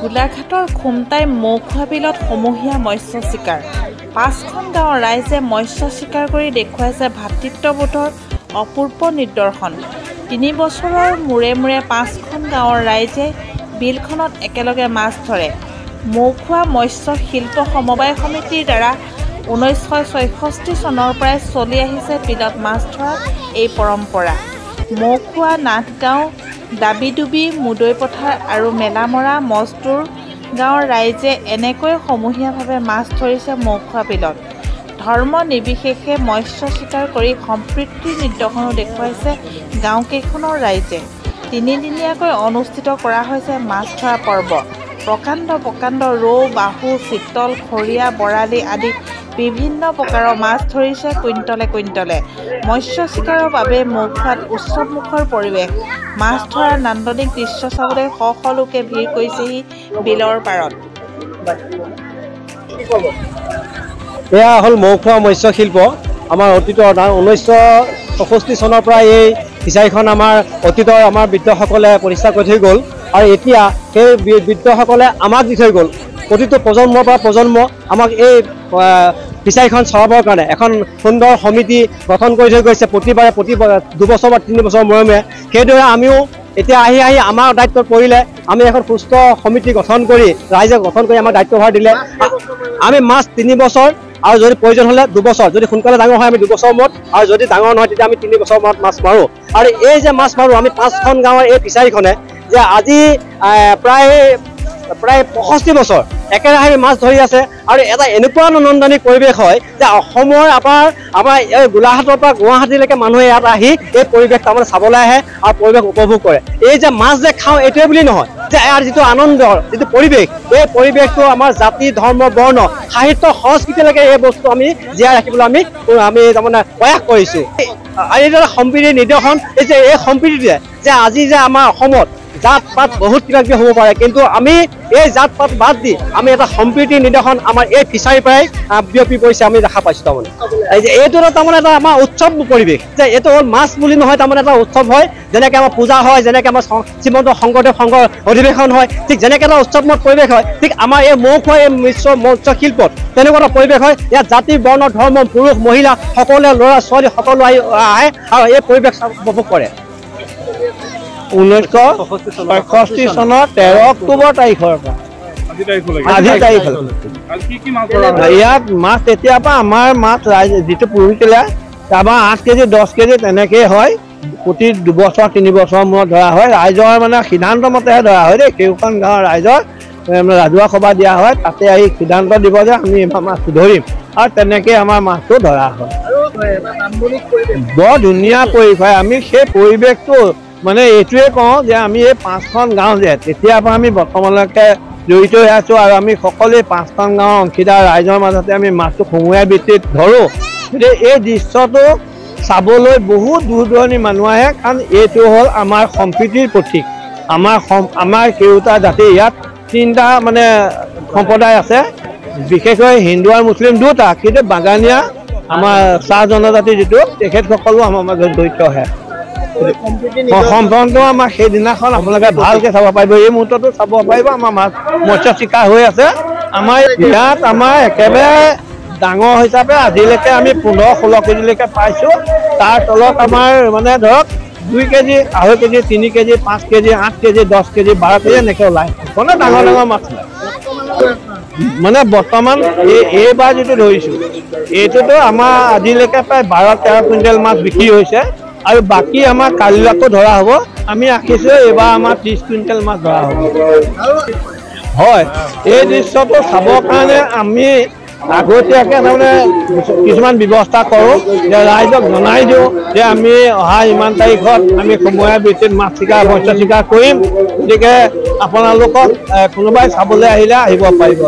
গোলাঘাটৰ খুমটাই মৌখোৱা বিলত সমূহীয়া মৎস্য চিকাৰ ৫খন গাঁৱৰ ৰাইজে মৎস্য চিকাৰ কৰি দেখুৱাইছে ভাতৃত্ববোধৰ অপূৰ্ব নিদৰ্শন ৩ বছৰৰ মূৰে মূৰে ৫খন গাঁৱৰ ৰাইজে বিলখনত একেলগে মাছ ধৰে মৌখোৱা মৎস্য শিল্প সমবায় সমিতিৰ দ্বাৰা ১৯৬৬ চনৰ পৰাই চলি আহিছে বিলত মাছ ধৰা এই পৰম্পৰা মৌখোৱা নাথগাঁও দাবিডুবি মুদৈ পথাৰ আৰু মেলামৰা মজদুৰ গাঁৱৰ ৰাইজে এনেকৈ সমূহীয়াভাৱে মাছ ধৰিছে মৌখোৱা বিলত ধৰ্ম নিৰ্বিশেষে মৎস্য চিকাৰ কৰি সম্প্ৰীতিৰ নিদৰ্শনো দেখুৱাইছে গাঁওকেইখনৰ ৰাইজে ৩ দিনীয়াকৈ অনুষ্ঠিত কৰা হৈছে মাছ ধৰা পৰ্ব প্ৰকাণ্ড ৰৌ বাহু চিতল খৰিয়া বৰালি আদি বিভিন্ন প্ৰকাৰৰ মাছ ধৰিছে কুইণ্টলে মৎস্য চিকাৰৰ বাবে মৌখোৱাত উৎসৱমুখৰ পৰিৱেশ মাছ ধৰা নান্দনিক দৃশ্য চাবলৈ শ লোকে ভিৰ কৰিছেহি বিলৰ পাৰত এয়া হ'ল মৌখোৱা মৎস্য শিল্প আমাৰ অতীতৰ ১৯৬৬ চনৰ পৰা এই ফিচাৰীখন আমাৰ অতীতৰ আমাৰ বৃদ্ধসকলে প্ৰতিষ্ঠা কৰি থৈ গ'ল আৰু এতিয়া সেই বৃদ্ধসকলে আমাক দি থৈ গ'ল প্ৰতিটো প্ৰজন্মৰ পৰা প্ৰজন্ম আমাক এই ফিচাৰীখন চলাবৰ কাৰণে এখন সুন্দৰ সমিতি গঠন কৰি থৈ গৈছে প্ৰতিবাৰে প্ৰতি ২ বছৰ বা ৩ বছৰ মূৰে সেইদৰে আমিও এতিয়া আহি আমাৰ দায়িত্বত পৰিলে আমি এখন সুস্থ সমিতি গঠন কৰি ৰাইজে গঠন কৰি আমাক দায়িত্বভাৰ দিলে আমি মাছ ৩ বছৰ আৰু যদি প্ৰয়োজন হ'লে ২ বছৰ যদি সোনকালে ডাঙৰ হয় আমি ২ বছৰ মূৰত আৰু যদি ডাঙৰ নহয় তেতিয়া আমি ৩ বছৰ মূৰত মাছ মাৰোঁ আৰু এই যে মাছ মাৰোঁ আমি ৫খন গাঁৱৰ এই ফিচাৰীখনে যে আজি প্ৰায় ৬৫ বছৰ একেৰাহে মাছ ধৰি আছে আৰু এটা এনেকুৱা আনন্দদায়ক পৰিৱেশ হয় যে অসমৰ আমাৰ এই গোলাঘাটৰ পৰা গুৱাহাটীলৈকে মানুহে ইয়াত আহি এই পৰিৱেশ তাৰমানে চাবলৈ আহে আৰু পৰিৱেশ উপভোগ কৰে এই যে মাছ যে খাওঁ এইটোৱে বুলি নহয় যে ইয়াৰ যিটো আনন্দৰ যিটো পৰিৱেশ এই পৰিৱেশটো আমাৰ জাতি ধৰ্ম বৰ্ণ সাহিত্য সংস্কৃতিলৈকে এই বস্তু আমি জীয়াই ৰাখিবলৈ আমি তাৰমানে প্ৰয়াস কৰিছোঁ আৰু এইদৰে সম্প্ৰীতিৰ নিদৰ্শন এই যে এই সম্প্ৰীতিটোৱে যে আজি যে আমাৰ অসমত জাত পাত বহুত কিবা কিবি হ'ব পাৰে কিন্তু আমি এই জাত পাত বাদ দি আমি এটা সম্প্ৰীতিৰ নিদৰ্শন আমাৰ এই ফিচাৰীৰ পৰাই বিয়পি পৰিছে আমি দেখা পাইছোঁ তাৰমানে এইটো তাৰমানে এটা আমাৰ উৎসৱ পৰিৱেশ যে এইটো হ'ল মাছ বুলি নহয় তাৰমানে এটা উৎসৱ হয় যেনেকৈ আমাৰ পূজা হয় যেনেকৈ আমাৰ শ্ৰীমন্ত শংকৰদেৱ সংঘৰ অধিৱেশন হয় ঠিক যেনেকৈ এটা উৎসৱময় পৰিৱেশ হয় ঠিক আমাৰ এই মৌখোৱা এই মৎস্য শিল্পত তেনেকুৱা এটা পৰিৱেশ হয় ইয়াত জাতি বৰ্ণ ধৰ্ম পুৰুষ মহিলা সকলোৱে ল'ৰা ছোৱালী সকলো আহে আৰু এই পৰিৱেশ উপভোগ কৰে ১৯৬৬ চনৰ ১৩ অক্টোবৰ তাৰিখৰ পৰা আজি তাৰিখ ইয়াত মাছ তেতিয়াৰ পৰা আমাৰ মাছ যিটো পুহিছিলে আমাৰ ৮ কেজি ১০ কেজি তেনেকেই হয় প্ৰতি ২ বছৰ ৩ বছৰ মূৰত ধৰা হয় ৰাইজৰ মানে সিদ্ধান্ত মতেহে ধৰা হয় দেই সেইখন গাঁৱৰ ৰাইজৰ ৰাজহুৱা সভা দিয়া হয় তাতে আহি সিদ্ধান্ত দিব যে আমি এইবাৰ মাছ ধৰিম আৰু তেনেকৈ আমাৰ মাছটো ধৰা হয় বৰ ধুনীয়া পৰিৱেশ হয় আমি সেই পৰিৱেশটো মানে এইটোৱে কওঁ যে আমি এই ৫খন গাঁও যে তেতিয়াৰ পৰা আমি বৰ্তমানলৈকে জড়িত হৈ আছোঁ আৰু আমি সকলোৱে ৫খন গাঁৱৰ অংশীদাৰ ৰাইজৰ মাজতে আমি মাছটো সমূহীয়া ভিত্তিত ধৰোঁ গতিকে এই দৃশ্যটো চাবলৈ বহুত দূৰ দূৰণিৰ মানুহ আহে কাৰণ এইটো হ'ল আমাৰ সম্প্ৰীতিৰ প্ৰতীক আমাৰ কেওটা জাতি ইয়াত ৩টা মানে সম্প্ৰদায় আছে বিশেষকৈ হিন্দু আৰু মুছলিম দুটা কিন্তু বাগানীয়া আমাৰ চাহ জনজাতি যিটো তেখেতসকলো আমাৰ মাজত জড়িত হয় সম্পৰ্ক আমাৰ সেইদিনাখন আপোনালোকে ভালকৈ চাব পাৰিব এই মুহূৰ্ততো চাব পাৰিব আমাৰ মাছ মৎস্য চিকাৰ হৈ আছে আমাৰ ইয়াত আমাৰ একেবাৰে ডাঙৰ হিচাপে আজিলৈকে আমি ১৫-১৬ কেজিলৈকে পাইছোঁ তাৰ তলত আমাৰ মানে ধৰক 2 KG 2.5 KG 3 KG 5 KG 8 KG 10 KG 12 KG এনেকৈ ওলায় মানে ডাঙৰ মাছ মানে বৰ্তমান এইবাৰ যিটো ধৰিছোঁ এইটোতো আমাৰ আজিলৈকে প্ৰায় ১২-১৩ কুইণ্টেল মাছ বিক্ৰী হৈছে আৰু বাকী আমাৰ কালিলৈকো ধৰা হ'ব আমি ৰাখিছোঁ এইবাৰ আমাৰ 30 কুইণ্টেল মাছ ধৰা হ'ব হয় এই দৃশ্যটো চাবৰ কাৰণে আমি আগতীয়াকৈ তাৰমানে কিছুমান ব্যৱস্থা কৰোঁ যে ৰাইজক জনাই দিওঁ যে আমি অহা ইমান তাৰিখত আমি সমূহীয়া ভিত্তিত মাছ চিকাৰ মৎস্য চিকাৰ কৰিম গতিকে আপোনালোকক কোনোবাই চাবলৈ আহিলে আহিব পাৰিব